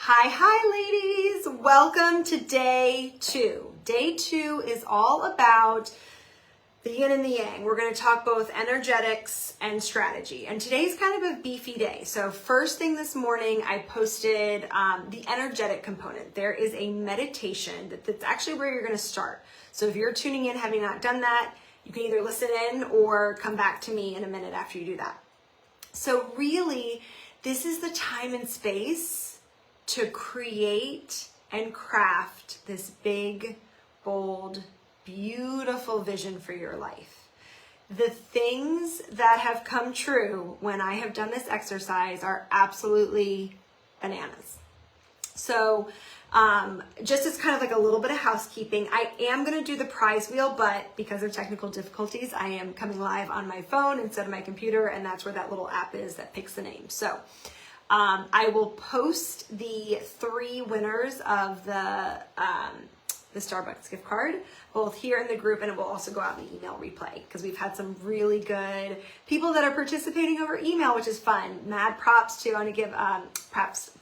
Hi, ladies. Welcome to day 2. Day 2 is all about the yin and the yang. We're going to talk both energetics and strategy. And today's kind of a beefy day. So first thing this morning, I posted the energetic component. There is a meditation that's actually where you're going to start. So if you're tuning in, having not done that, you can either listen in or come back to me in a minute after you do that. So really, this is the time and space to create and craft this big, bold, beautiful vision for your life. The things that have come true when I have done this exercise are absolutely bananas. So just as kind of like a little bit of housekeeping, I am going to do the prize wheel, but because of technical difficulties, I am coming live on my phone instead of my computer, and that's where that little app is that picks the name. So I will post the 3 winners of the Starbucks gift card, both here in the group, and it will also go out in the email replay because we've had some really good people that are participating over email, which is fun. Mad props to, I want to give props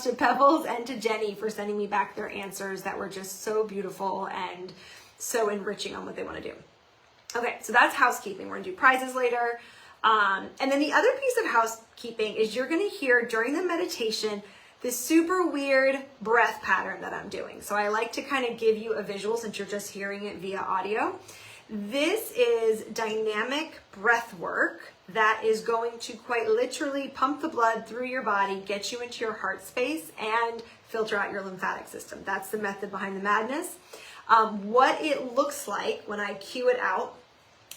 to Pebbles and to Jenny for sending me back their answers that were just so beautiful and so enriching on what they want to do. Okay, so that's housekeeping. We're going to do prizes later. And then the other piece of housekeeping is you're going to hear during the meditation this super weird breath pattern that I'm doing. So I like to kind of give you a visual since you're just hearing it via audio. This is dynamic breath work that is going to quite literally pump the blood through your body, get you into your heart space, and filter out your lymphatic system. That's the method behind the madness. What it looks like when I cue it out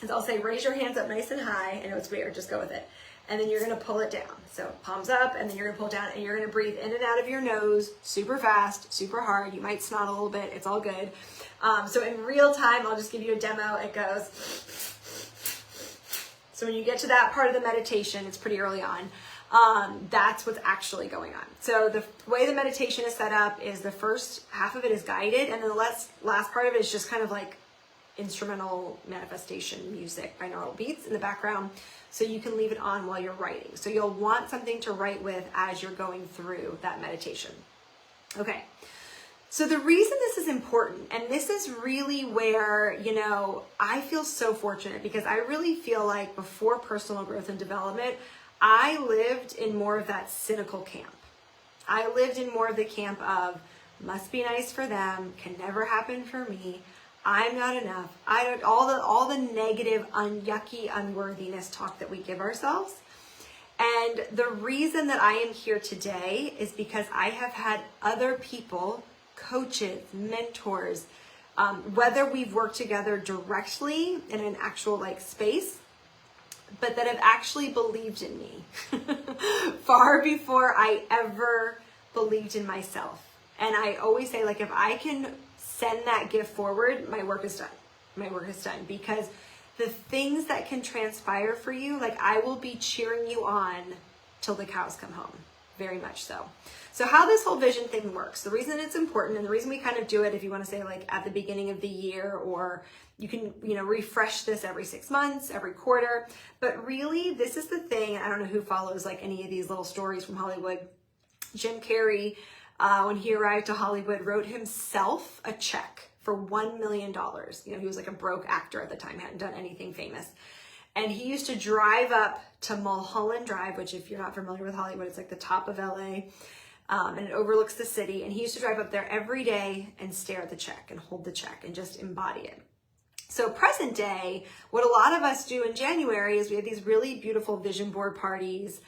is I'll say, raise your hands up nice and high. I know it's weird, just go with it. And then you're gonna pull it down. So palms up, and then you're gonna pull it down, and you're gonna breathe in and out of your nose, super fast, super hard. You might snot a little bit, it's all good. So in real time, I'll just give you a demo. It goes. So when you get to that part of the meditation, it's pretty early on. That's what's actually going on. So the way the meditation is set up is the first half of it is guided, and then the last part of it is just kind of like instrumental manifestation music, binaural beats in the background, so you can leave it on while you're writing. So you'll want something to write with as you're going through that meditation. Okay, so the reason this is important, and this is really where, I feel so fortunate because I really feel like before personal growth and development, I lived in more of that cynical camp. I lived in more of the camp of must be nice for them, can never happen for me, I'm not enough. All the negative, yucky, unworthiness talk that we give ourselves. And the reason that I am here today is because I have had other people, coaches, mentors, whether we've worked together directly in an actual space, but that have actually believed in me far before I ever believed in myself. And I always say, if I can send that gift forward, my work is done. My work is done, because the things that can transpire for you, I will be cheering you on till the cows come home, very much so. So how this whole vision thing works, the reason it's important, and the reason we kind of do it, if you want to say at the beginning of the year, or you can, refresh this every 6 months, every quarter, but really this is the thing. I don't know who follows any of these little stories from Hollywood. Jim Carrey, when he arrived to Hollywood, wrote himself a check for $1 million. He was a broke actor at the time, hadn't done anything famous. And he used to drive up to Mulholland Drive, which if you're not familiar with Hollywood, it's the top of LA, and it overlooks the city. And he used to drive up there every day and stare at the check and hold the check and just embody it. So present day, what a lot of us do in January is we have these really beautiful vision board parties,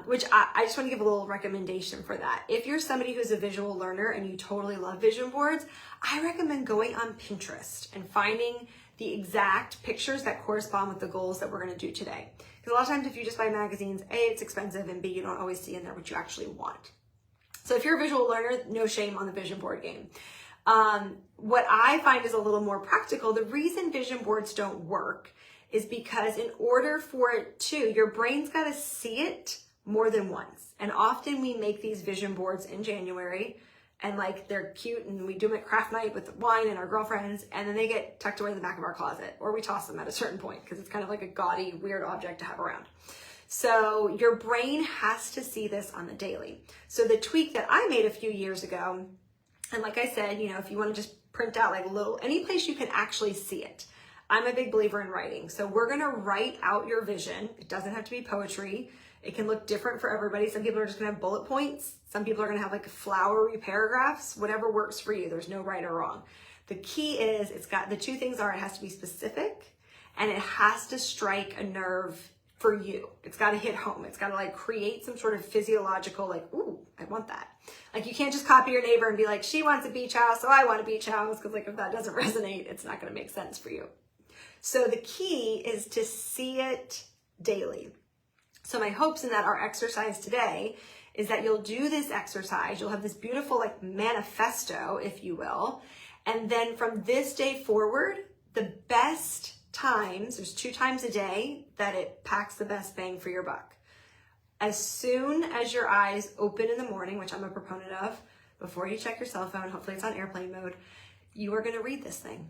which I just want to give a little recommendation for that. If you're somebody who's a visual learner and you totally love vision boards, I recommend going on Pinterest and finding the exact pictures that correspond with the goals that we're going to do today. Because a lot of times if you just buy magazines, A, it's expensive, and B, you don't always see in there what you actually want. So if you're a visual learner, no shame on the vision board game. What I find is a little more practical. The reason vision boards don't work is because in order for it to, your brain's got to see it more than once. And often we make these vision boards in January, and they're cute, and we do them at craft night with wine and our girlfriends, and then they get tucked away in the back of our closet, or we toss them at a certain point because it's kind of a gaudy, weird object to have around. So your brain has to see this on the daily. So the tweak that I made a few years ago, and like I said, you know, if you want to just print out like any place you can actually see it. I'm a big believer in writing. So we're going to write out your vision. It doesn't have to be poetry. It can look different for everybody. Some people are just going to have bullet points. Some people are going to have like flowery paragraphs, whatever works for you. There's no right or wrong. The key is the two things are, it has to be specific and it has to strike a nerve for you. It's got to hit home. It's got to like create some sort of physiological, like, ooh, I want that. Like you can't just copy your neighbor and be like, she wants a beach house, so I want a beach house. Cause like if that doesn't resonate, it's not going to make sense for you. So the key is to see it daily. So my hopes in that our exercise today is that you'll do this exercise. You'll have this beautiful like manifesto, if you will. And then from this day forward, the best times, there's 2 times a day that it packs the best bang for your buck. As soon as your eyes open in the morning, which I'm a proponent of, before you check your cell phone, hopefully it's on airplane mode, you are going to read this thing.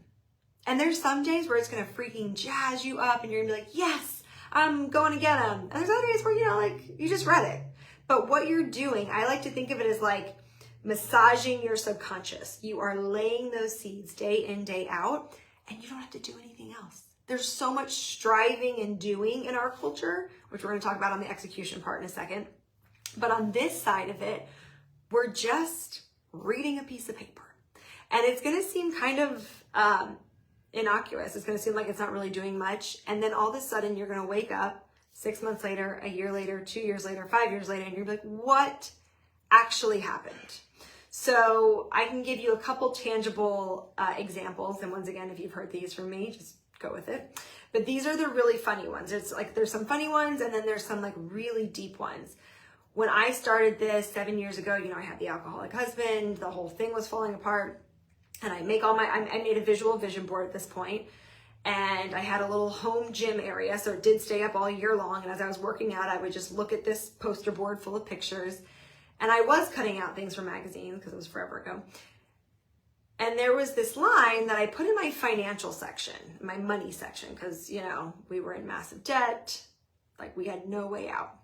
And there's some days where it's going to freaking jazz you up and you're going to be like, yes, I'm going to get them. And there's other days where, you know, like you just read it. But what you're doing, I like to think of it as like massaging your subconscious. You are laying those seeds day in, day out, and you don't have to do anything else. There's so much striving and doing in our culture, which we're going to talk about on the execution part in a second. But on this side of it, we're just reading a piece of paper. And it's going to seem kind of innocuous. It's going to seem like it's not really doing much. And then all of a sudden, you're going to wake up 6 months later, a year later, 2 years later, 5 years later, and you're like, what actually happened? So I can give you a couple tangible examples. And once again, if you've heard these from me, just go with it. But these are the really funny ones. It's like there's some funny ones and then there's some like really deep ones. When I started this 7 years ago, you know, I had the alcoholic husband, the whole thing was falling apart. And I made a visual vision board at this point, and I had a little home gym area. So it did stay up all year long. And as I was working out, I would just look at this poster board full of pictures. And I was cutting out things from magazines because it was forever ago. And there was this line that I put in my financial section, my money section, because, you know, we were in massive debt, like we had no way out.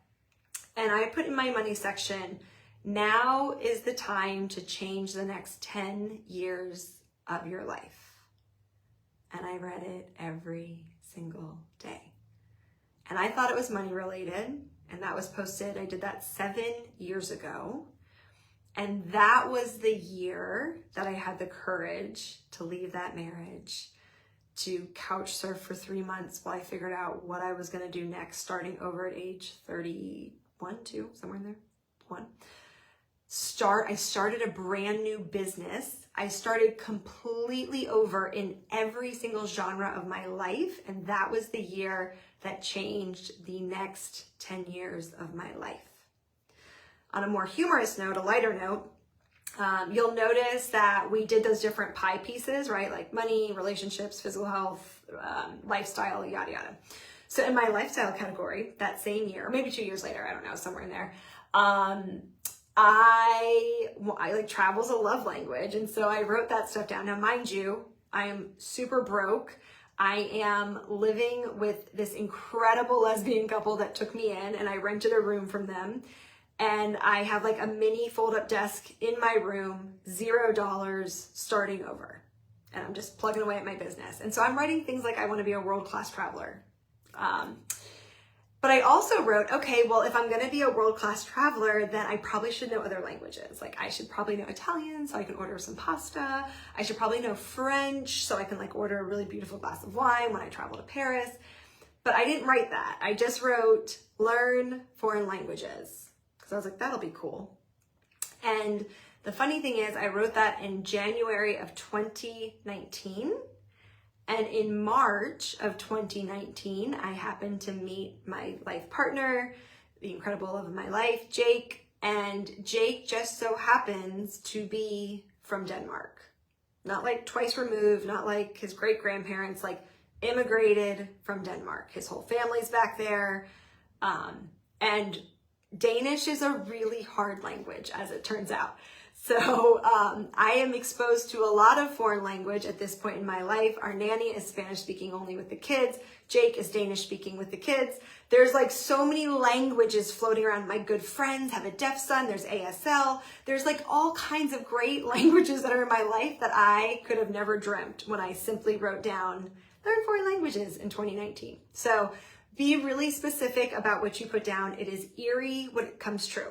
And I put in my money section, now is the time to change the next 10 years of your life. And I read it every single day. And I thought it was money related, and that was posted, I did that 7 years ago. And that was the year that I had the courage to leave that marriage, to couch surf for 3 months while I figured out what I was going to do next, starting over at age 31, 2, somewhere in there, 1. I started a brand new business. I started completely over in every single genre of my life. And that was the year that changed the next 10 years of my life. On a more humorous note, a lighter note, you'll notice that we did those different pie pieces, right? Like money, relationships, physical health, lifestyle, yada, yada. So in my lifestyle category, that same year, or maybe 2 years later, I don't know, somewhere in there, I like travel's a love language. And so I wrote that stuff down. Now, mind you, I am super broke. I am living with this incredible lesbian couple that took me in, and I rented a room from them. And I have like a mini fold-up desk in my room, $0, starting over. And I'm just plugging away at my business. And so I'm writing things like I want to be a world-class traveler. But I also wrote, okay, well, if I'm going to be a world-class traveler, then I probably should know other languages. Like I should probably know Italian so I can order some pasta. I should probably know French so I can like order a really beautiful glass of wine when I travel to Paris. But I didn't write that. I just wrote learn foreign languages. So I was like, that'll be cool. And the funny thing is I wrote that in January of 2019. And in March of 2019, I happened to meet my life partner, the incredible love of my life, Jake. And Jake just so happens to be from Denmark. Not like twice removed, not like his great-grandparents, like immigrated from Denmark. His whole family's back there. And Danish is a really hard language, as it turns out. So I am exposed to a lot of foreign language at this point in my life. Our nanny is Spanish speaking only with the kids. Jake is Danish speaking with the kids. There's like so many languages floating around. My good friends have a deaf son. There's ASL. There's like all kinds of great languages that are in my life that I could have never dreamt when I simply wrote down learn foreign languages in 2019. So be really specific about what you put down. It is eerie when it comes true.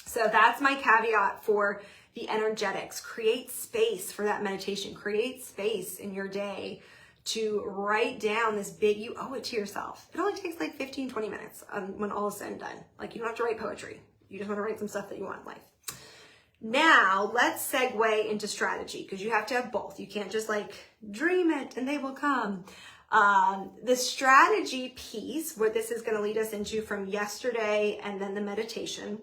So that's my caveat for the energetics. Create space for that meditation. Create space in your day to write down this big, you owe it to yourself. It only takes like 15, 20 minutes when all is said and done. Like, you don't have to write poetry. You just want to write some stuff that you want in life. Now, let's segue into strategy, because you have to have both. You can't just like dream it and they will come. The strategy piece, where this is going to lead us into from yesterday and then the meditation,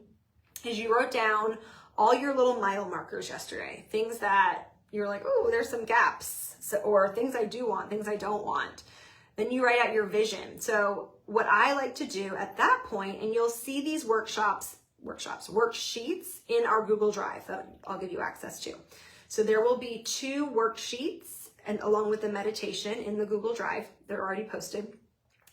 is you wrote down all your little mile markers yesterday, things that you're like, oh, there's some gaps, or things I do want, things I don't want. Then you write out your vision. So what I like to do at that point, and you'll see these worksheets in our Google Drive that I'll give you access to. So there will be 2 worksheets and along with the meditation in the Google Drive. They're already posted.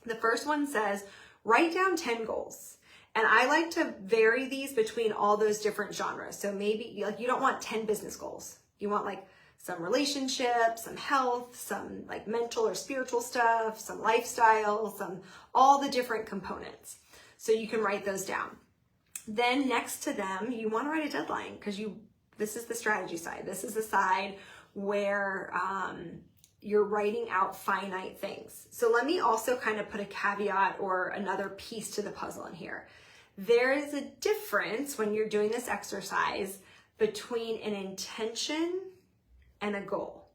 The first one says, write down 10 goals. And I like to vary these between all those different genres. So maybe like you don't want 10 business goals. You want like some relationships, some health, some like mental or spiritual stuff, some lifestyle, all the different components. So you can write those down. Then next to them, you want to write a deadline, because this is the strategy side. This is the side where you're writing out finite things. So let me also kind of put a caveat or another piece to the puzzle in here. There is a difference when you're doing this exercise between an intention and a goal.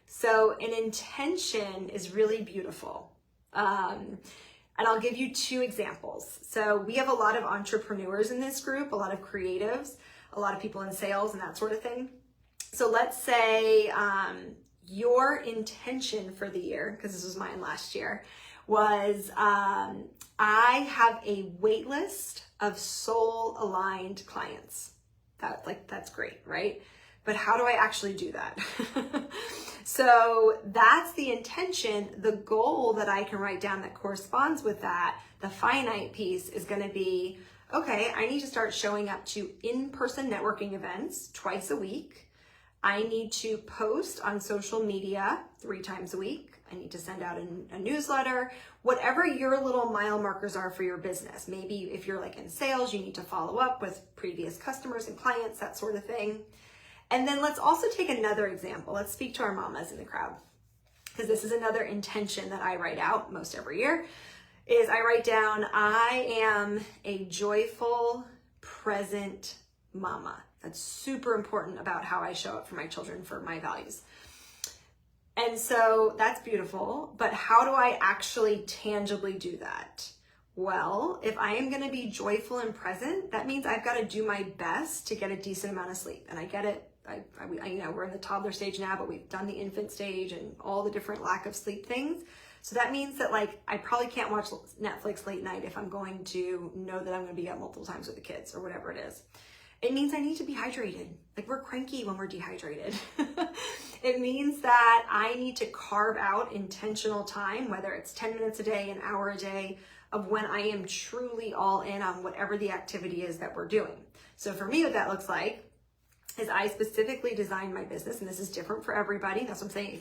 So an intention is really beautiful. And I'll give you 2 examples. So we have a lot of entrepreneurs in this group, a lot of creatives, a lot of people in sales and that sort of thing. So let's say your intention for the year, because this was mine last year, was I have a wait list of soul-aligned clients. That's great, right? But how do I actually do that? So that's the intention. The goal that I can write down that corresponds with that, the finite piece, is going to be, okay, I need to start showing up to in-person networking events twice a week. I need to post on social media 3 times a week. I need to send out a newsletter, whatever your little mile markers are for your business. Maybe if you're like in sales, you need to follow up with previous customers and clients, that sort of thing. And then let's also take another example. Let's speak to our mamas in the crowd, because this is another intention that I write out most every year, is I write down, I am a joyful, present mama. That's super important about how I show up for my children, for my values. And so that's beautiful, but how do I actually tangibly do that? Well, if I am going to be joyful and present, that means I've got to do my best to get a decent amount of sleep. And I get it. We're in the toddler stage now, but we've done the infant stage and all the different lack of sleep things. So that means that like, I probably can't watch Netflix late night if I'm going to know that I'm going to be out multiple times with the kids or whatever it is. It means I need to be hydrated. Like, we're cranky when we're dehydrated. It means that I need to carve out intentional time, whether it's 10 minutes a day, an hour a day, of when I am truly all in on whatever the activity is that we're doing. So for me, what that looks like is I specifically designed my business, and this is different for everybody. That's what I'm saying.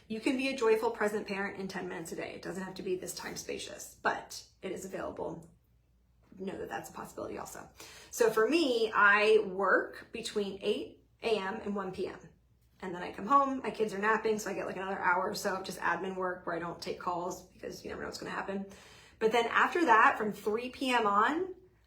You can be a joyful, present parent in 10 minutes a day. It doesn't have to be this time spacious, but it is available. Know that that's a possibility also. So for me, I work between 8 a.m. and 1 p.m. And then I come home, my kids are napping, so I get like another hour or so of just admin work where I don't take calls because you never know what's going to happen. But then after that, from 3 p.m. on,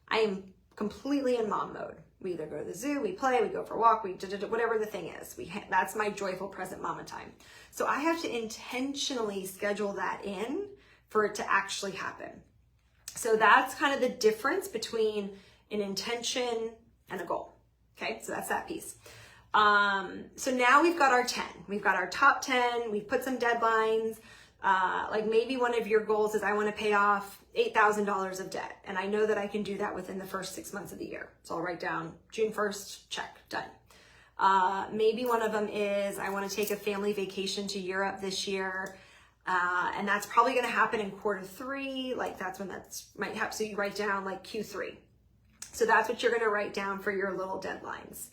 I am completely in mom mode. We either go to the zoo, we play, we go for a walk, whatever the thing is. That's my joyful present mama time. So I have to intentionally schedule that in for it to actually happen. So that's kind of the difference between an intention and a goal. Okay, so that's that piece. So now we've got our 10. We've got our top 10. We've put some deadlines. Like maybe one of your goals is I want to pay off $8,000 of debt. And I know that I can do that within the first 6 months of the year. So I'll write down June 1st, check, done. Maybe one of them is, I want to take a family vacation to Europe this year. And that's probably going to happen in Q3. Like that's when might happen. So you write down like Q3. So that's what you're going to write down for your little deadlines.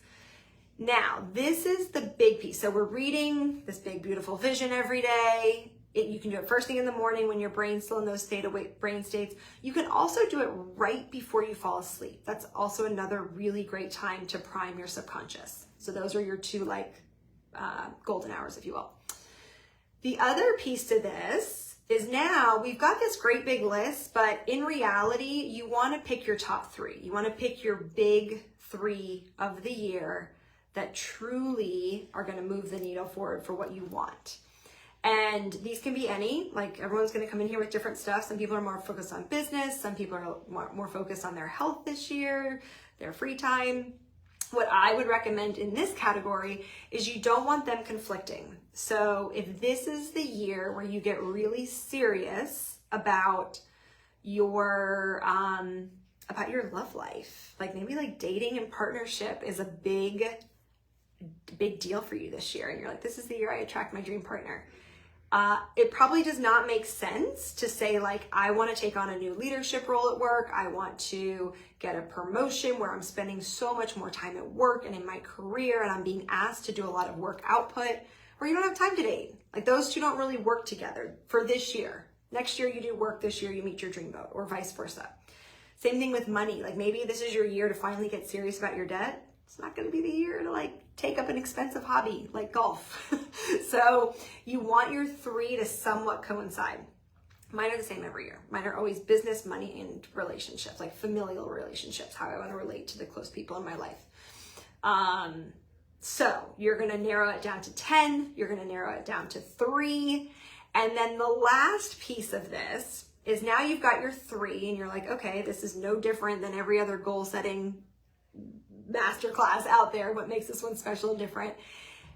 Now, this is the big piece. So we're reading this big, beautiful vision every day. You can do it first thing in the morning when your brain's still in those brain states. You can also do it right before you fall asleep. That's also another really great time to prime your subconscious. So those are your two golden hours, if you will. The other piece to this is now we've got this great big list, but in reality, you want to pick your top 3. You want to pick your big 3 of the year that truly are going to move the needle forward for what you want. And these can be any, like everyone's going to come in here with different stuff. Some people are more focused on business. Some people are more focused on their health this year, their free time. What I would recommend in this category is you don't want them conflicting. So if this is the year where you get really serious about your love life, like maybe like dating and partnership is a big deal for you this year, and you're like, this is the year I attract my dream partner. It probably does not make sense to say like, I want to take on a new leadership role at work. I want to get a promotion where I'm spending so much more time at work and in my career, and I'm being asked to do a lot of work output, or you don't have time to date. Like those two don't really work together for this year. Next year you do work, this year you meet your dream boat, or vice versa. Same thing with money. Like maybe this is your year to finally get serious about your debt. It's not going to be the year to like take up an expensive hobby like golf. So you want your 3 to somewhat coincide. Mine are the same every year. Mine are always business, money, and relationships, like familial relationships, how I want to relate to the close people in my life. So you're going to narrow it down to 10. You're going to narrow it down to 3. And then the last piece of this is now you've got your 3 and you're like, okay, this is no different than every other goal setting masterclass out there. What makes this one special and different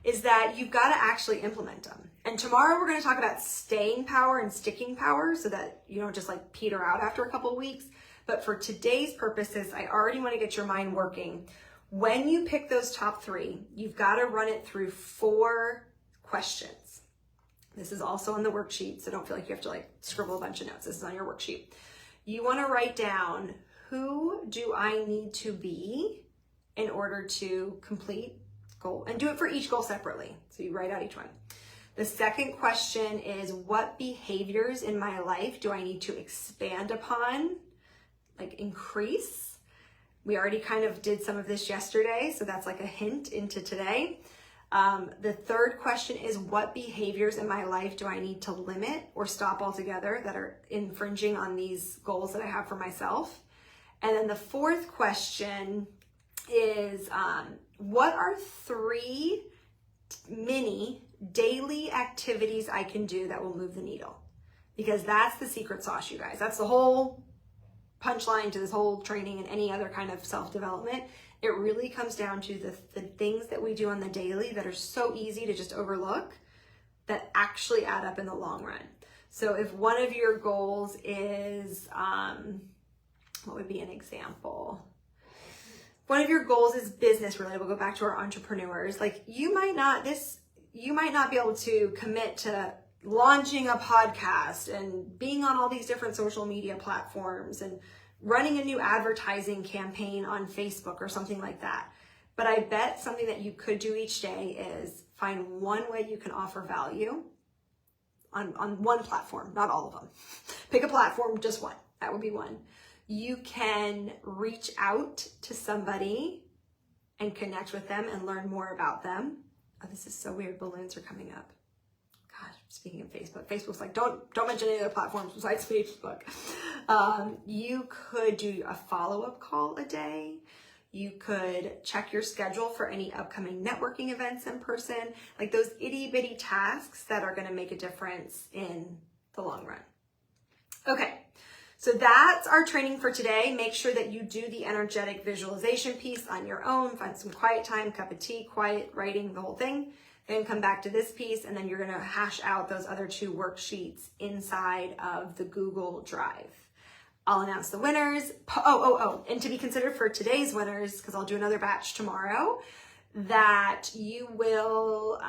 is that you've got to actually implement them. And tomorrow we're going to talk about staying power and sticking power so that you don't just like peter out after a couple of weeks. But for today's purposes, I already want to get your mind working. When you pick those top 3, you've got to run it through 4 questions. This is also on the worksheet, so don't feel like you have to like scribble a bunch of notes. This is on your worksheet. You want to write down, who do I need to be in order to complete goal, and do it for each goal separately. So you write out each one. The second question is, what behaviors in my life do I need to expand upon, like increase? We already kind of did some of this yesterday, so that's like a hint into today. The third question is, what behaviors in my life do I need to limit or stop altogether that are infringing on these goals that I have for myself? And then the fourth question is, what are 3 mini daily activities I can do that will move the needle? Because that's the secret sauce, you guys. That's the whole punchline to this whole training and any other kind of self-development. It really comes down to the things that we do on the daily that are so easy to just overlook that actually add up in the long run. So if one of your goals is, what would be an example? One of your goals is business related. We'll go back to our entrepreneurs. Like you might not be able to commit to launching a podcast and being on all these different social media platforms and running a new advertising campaign on Facebook or something like that. But I bet something that you could do each day is find one way you can offer value on one platform, not all of them. Pick a platform, just one. That would be one. You can reach out to somebody and connect with them and learn more about them. Oh, this is so weird. Balloons are coming up. Gosh, speaking of Facebook, Facebook's like, don't mention any other platforms besides Facebook. You could do a follow-up call a day. You could check your schedule for any upcoming networking events in person, like those itty-bitty tasks that are going to make a difference in the long run. Okay. So that's our training for today. Make sure that you do the energetic visualization piece on your own. Find some quiet time, cup of tea, quiet writing, the whole thing. Then come back to this piece, and then you're going to hash out those other 2 worksheets inside of the Google Drive. I'll announce the winners. And to be considered for today's winners, because I'll do another batch tomorrow, that you will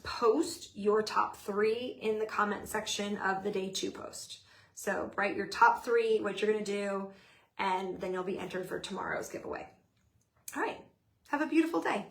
post your top 3 in the comment section of the day 2 post. So write your top 3, what you're going to do, and then you'll be entered for tomorrow's giveaway. All right. Have a beautiful day.